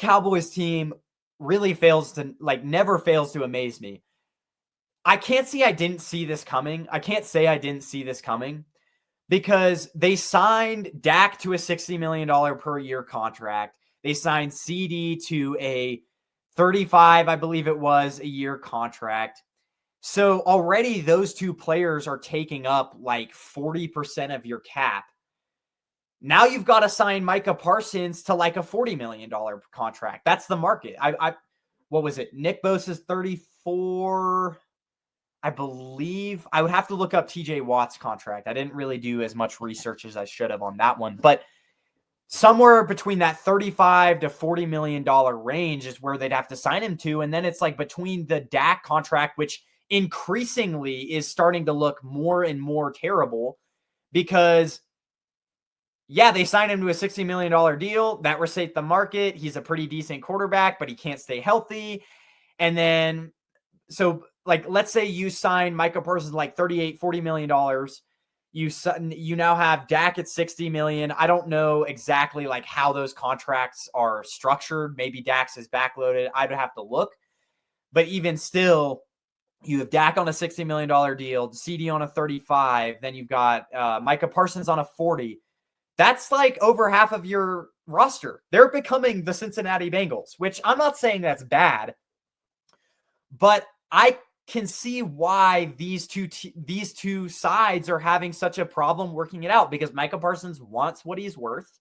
Cowboys team really never fails to amaze me. I can't say I didn't see this coming. Because they signed Dak to a $60 million per year contract. They signed CD to a 35, I believe it was, a year contract. So already those two players are taking up like 40% of your cap. Now you've got to sign Micah Parsons to like a $40 million contract. That's the market. What was it? Nick Bosa's 34. I believe I would have to look up TJ Watt's contract. I didn't really do as much research as I should have on that one, but somewhere between that $35 to $40 million range is where they'd have to sign him to. And then it's like between the Dak contract, which increasingly is starting to look more and more terrible because they signed him to a $60 million deal. That reset the market. He's a pretty decent quarterback, but he can't stay healthy. And then, let's say you sign Micah Parsons like $38-40 million. You now have Dak at $60 million. I don't know exactly like how those contracts are structured. Maybe Dak's is backloaded. I'd have to look. But even still, you have Dak on a $60 million deal, CD on a 35. Then you've got Micah Parsons on a 40. That's like over half of your roster. They're becoming the Cincinnati Bengals, which I'm not saying that's bad, but I can see why these two sides are having such a problem working it out because Micah Parsons wants what he's worth.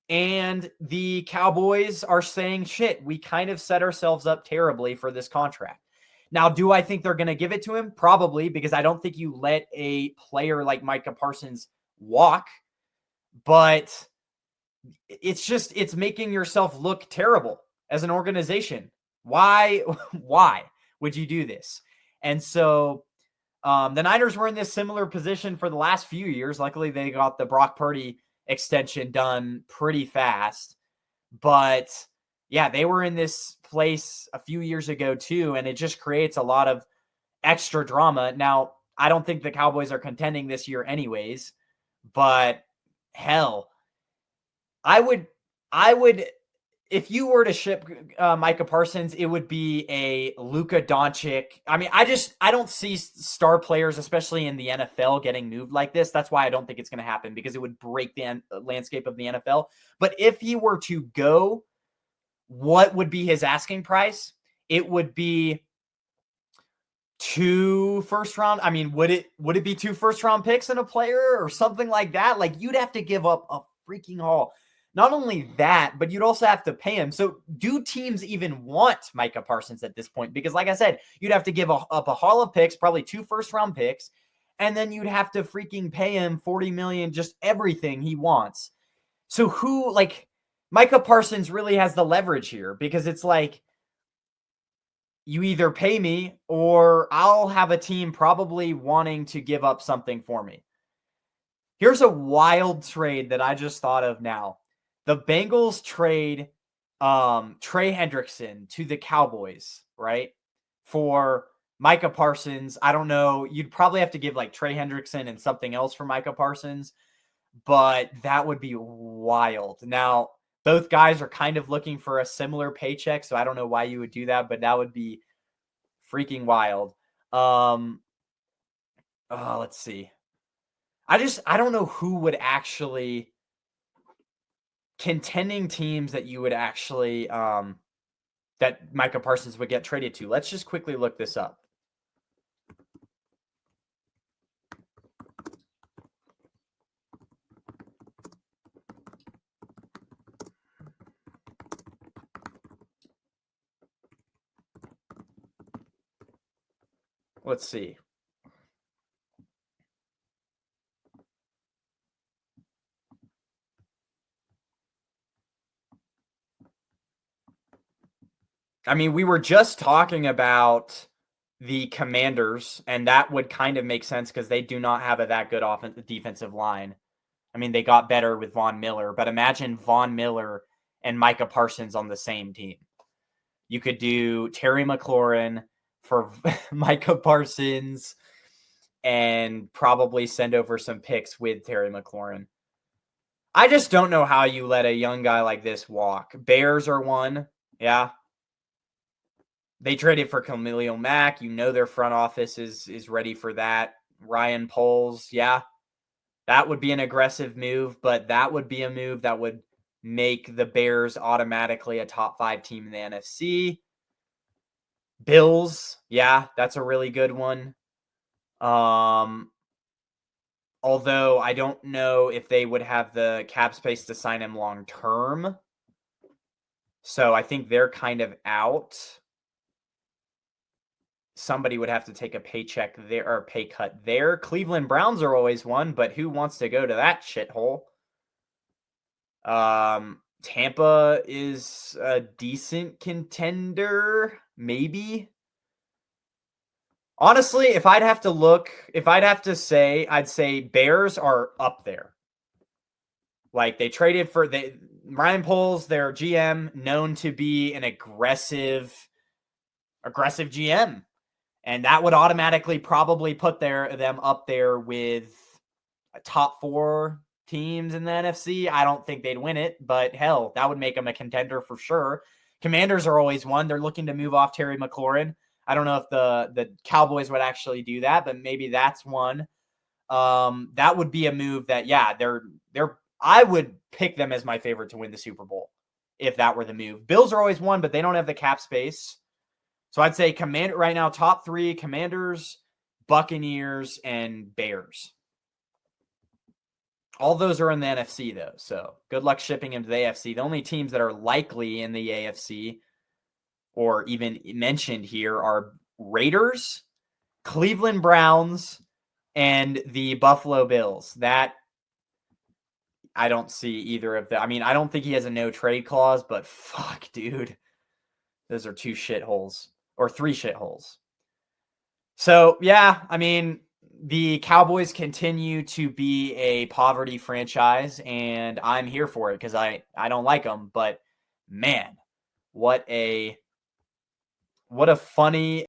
And the Cowboys are saying, shit, we kind of set ourselves up terribly for this contract. Now, do I think they're going to give it to him? Probably, because I don't think you let a player like Micah Parsons walk. But it's making yourself look terrible as an organization. Why would you do this? And so the Niners were in this similar position for the last few years. Luckily, they got the Brock Purdy extension done pretty fast. But yeah, they were in this place a few years ago too, and it just creates a lot of extra drama. Now, I don't think the Cowboys are contending this year anyways, but hell, I would if you were to ship Micah Parsons, it would be a Luka Doncic. I mean, I don't see star players, especially in the NFL, getting moved like this. That's why I don't think it's going to happen, because it would break the landscape of the NFL. But if he were to go, what would be his asking price? It would be 2 first round. I mean, would it be 2 first round picks in a player or something like that? Like, you'd have to give up a freaking haul. Not only that, but you'd also have to pay him. So do teams even want Micah Parsons at this point? Because like I said, you'd have to give up a haul of picks, probably 2 first round picks. And then you'd have to freaking pay him $40 million, just everything he wants. So Micah Parsons really has the leverage here, because it's like, you either pay me or I'll have a team probably wanting to give up something for me. Here's a wild trade that I just thought of now. The Bengals trade Trey Hendrickson to the Cowboys, right? For Micah Parsons. I don't know. You'd probably have to give like Trey Hendrickson and something else for Micah Parsons, but that would be wild. Now, both guys are kind of looking for a similar paycheck, so I don't know why you would do that, but that would be freaking wild. Let's see. I don't know who would actually, contending teams that you would actually that Micah Parsons would get traded to. Let's just quickly look this up. Let's see. I mean, we were just talking about the Commanders, and that would kind of make sense because they do not have that good defensive line. I mean, they got better with Von Miller, but imagine Von Miller and Micah Parsons on the same team. You could do Terry McLaurin for Micah Parsons and probably send over some picks with Terry McLaurin. I just don't know how you let a young guy like this walk. Bears are one. Yeah. They traded for Khalil Mack. You know their front office is ready for that. Ryan Poles, yeah. That would be an aggressive move, but that would be a move that would make the Bears automatically a top 5 team in the NFC. Bills, yeah, that's a really good one. Although I don't know if they would have the cap space to sign him long term. So I think they're kind of out. Somebody would have to take a paycheck there or pay cut there. Cleveland Browns are always one, but who wants to go to that shithole? Tampa is a decent contender, maybe. Honestly, if I'd have to say, I'd say Bears are up there. Like they traded for Ryan Poles, their GM, known to be an aggressive GM. And that would automatically probably put them up there with top 4 teams in the NFC. I don't think they'd win it, but hell, that would make them a contender for sure. Commanders are always one. They're looking to move off Terry McLaurin. I don't know if the Cowboys would actually do that, but maybe that's one. That would be a move that, yeah, I would pick them as my favorite to win the Super Bowl if that were the move. Bills are always one, but they don't have the cap space. So I'd say right now, top 3, Commanders, Buccaneers, and Bears. All those are in the NFC, though, so good luck shipping them to the AFC. The only teams that are likely in the AFC or even mentioned here are Raiders, Cleveland Browns, and the Buffalo Bills. That I don't see either of them. I mean, I don't think he has a no-trade clause, but fuck, dude. Those are 2 shitholes or 3 shitholes. So, yeah, I mean, the Cowboys continue to be a poverty franchise, and I'm here for it because I don't like them. But man, what a funny